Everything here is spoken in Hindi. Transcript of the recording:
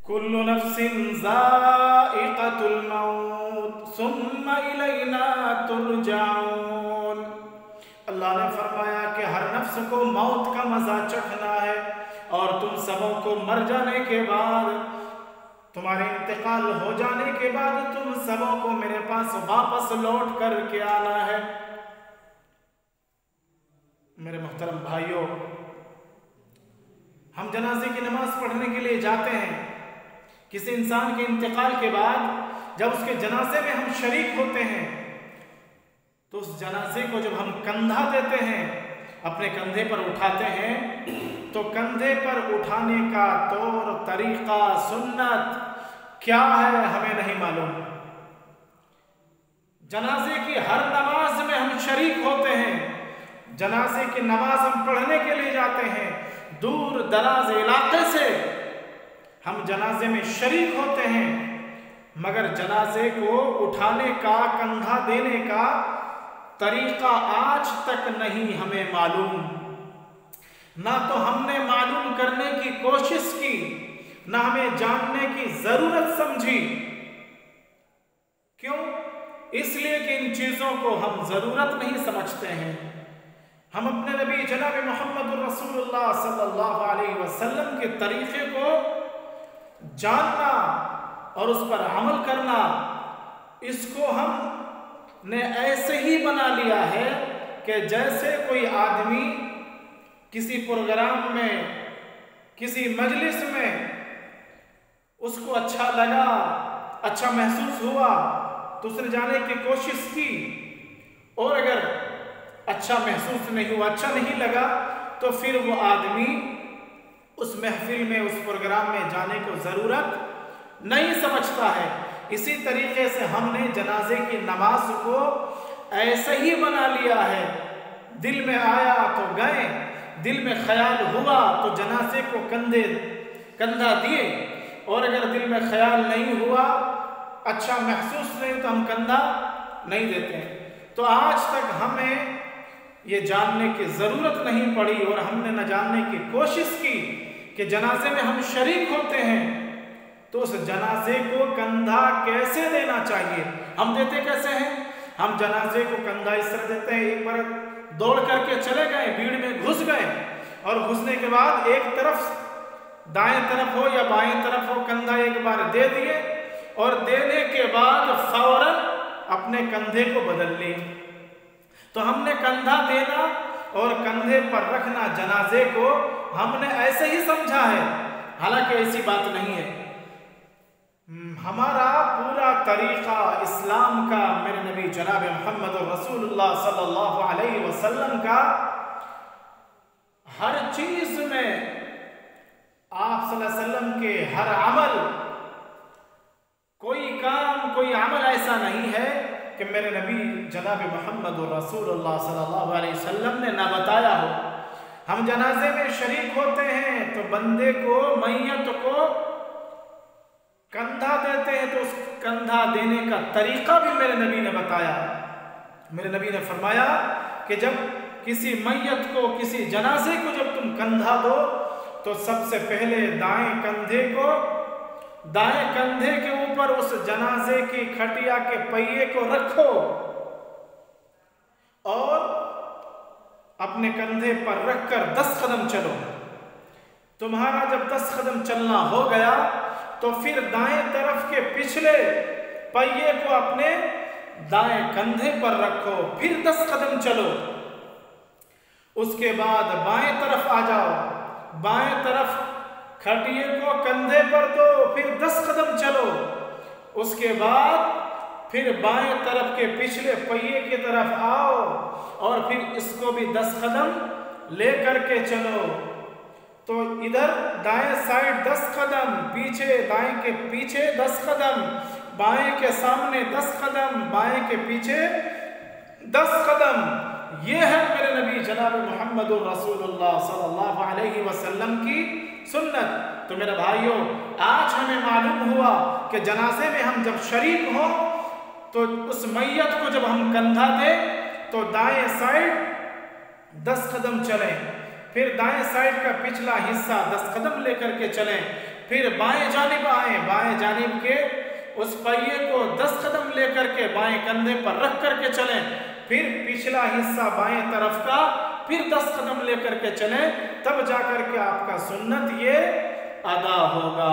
कुल्लु नफ्सिन ज़ाइक़तुल मौत सुम्मा इलैना तुरजाऊन। अल्लाह ने फरमाया कि हर नफ्स को मौत का मज़ा चखना है और तुम सबों को मर जाने के बाद, तुम्हारे इंतकाल हो जाने के बाद तुम सबों को मेरे पास वापस लौट कर के आना है। मेरे मोहतरम भाइयों, हम जनाजे की नमाज पढ़ने के लिए जाते हैं। किसी इंसान के इंतकाल के बाद जब उसके जनाजे में हम शरीक होते हैं तो उस जनाजे को जब हम कंधा देते हैं, अपने कंधे पर उठाते हैं, तो कंधे पर उठाने का तौर तरीका सुन्नत क्या है हमें नहीं मालूम। जनाजे की हर नमाज में हम शरीक होते हैं। जनाजे की नमाज हम पढ़ने के लिए जाते हैं। दूर दराज इलाके से हम जनाजे में शरीक होते हैं, मगर जनाजे को उठाने का, कंधा देने का तरीका आज तक नहीं हमें मालूम। ना तो हमने मालूम करने की कोशिश की, ना हमें जानने की जरूरत समझी। क्यों? इसलिए कि इन चीजों को हम जरूरत नहीं समझते हैं। हम अपने नबी जनाब मोहम्मद रसूलुल्लाह सल्लल्लाहु अलैहि वसल्लम के तरीके को जानना और उस पर अमल करना, इसको हमने ऐसे ही बना लिया है कि जैसे कोई आदमी किसी प्रोग्राम में, किसी मजलिस में उसको अच्छा लगा, अच्छा महसूस हुआ तो उसने जाने की कोशिश की, और अगर अच्छा महसूस नहीं हुआ, अच्छा नहीं लगा, तो फिर वो आदमी उस महफिल में, उस प्रोग्राम में जाने को ज़रूरत नहीं समझता है। इसी तरीके से हमने जनाजे की नमाज को ऐसे ही बना लिया है। दिल में आया तो गए, दिल में ख्याल हुआ तो जनाजे को कंधा दिए, और अगर दिल में ख्याल नहीं हुआ, अच्छा महसूस नहीं, तो हम कंधा नहीं देते। तो आज तक हमें ये जानने की ज़रूरत नहीं पड़ी और हमने न जानने की कोशिश की कि जनाजे में हम शरीक होते हैं तो उस जनाजे को कंधा कैसे देना चाहिए। हम देते कैसे हैं? हम जनाजे को कंधा इस तरह देते हैं, एक बार दौड़ करके चले गए, भीड़ में घुस गए, और घुसने के बाद एक तरफ, दाएं तरफ हो या बाएं तरफ हो, कंधा एक बार दे दिए, और देने के बाद फौरन अपने कंधे को बदल लिए। तो हमने कंधा देना और कंधे पर रखना जनाजे को हमने ऐसे ही समझा है, हालांकि ऐसी बात नहीं है। हमारा पूरा तरीका इस्लाम का, मेरे नबी जनाब मोहम्मद रसूलुल्लाह सल्लल्लाहु अलैहि वसल्लम का, हर चीज में आप सल्लल्लाहु अलैहि वसल्लम के हर अमल, कोई काम, कोई अमल ऐसा नहीं है कि मेरे नबी जनाब मोहम्मद रसूलुल्लाह सल्लल्लाहु अलैहि वसल्लम ने ना बताया हो। हम जनाजे में शरीक होते हैं तो बंदे को, मैयत को कंधा देते हैं, तो उस कंधा देने का तरीका भी मेरे नबी ने बताया। मेरे नबी ने फरमाया कि जब किसी मैयत को, किसी जनाजे को जब तुम कंधा दो तो सबसे पहले दाएं कंधे के ऊपर उस जनाजे की खटिया के पहिए को रखो और अपने कंधे पर रखकर 10 कदम चलो। तुम्हारा जब 10 कदम चलना हो गया तो फिर दाएं तरफ के पिछले पहिए को अपने दाएं कंधे पर रखो, फिर 10 कदम चलो। उसके बाद बाएं तरफ आ जाओ, बाएं तरफ खटिए को कंधे पर दो, फिर 10 कदम चलो। उसके बाद फिर बाएं तरफ के पिछले पहिए की तरफ आओ और फिर इसको भी 10 कदम ले करके चलो। तो इधर दाएं साइड 10 कदम, पीछे, दाएं के पीछे 10 कदम, बाएं के सामने 10 कदम, बाएं के पीछे 10 कदम। ये है मेरे नबी जनाब मोहम्मद रसूलुल्लाह सल्लल्लाहु अलैहि वसल्लम की सुन्नत। तो मेरे भाइयों, आज हमें मालूम हुआ कि जनाजे में हम जब शरीक हों तो उस मैयत को जब हम कंधा दें तो दाएं साइड 10 कदम चलें, फिर दाएं साइड का पिछला हिस्सा 10 कदम लेकर के चलें, फिर बाएं जानिब आए, बाएं जानिब के उस पहिए को 10 कदम लेकर के बाएं कंधे पर रख करके चलें, फिर पिछला हिस्सा बाएं तरफ का फिर 10 कदम लेकर के चलें, तब जाकर के आपका सुन्नत ये अदा होगा।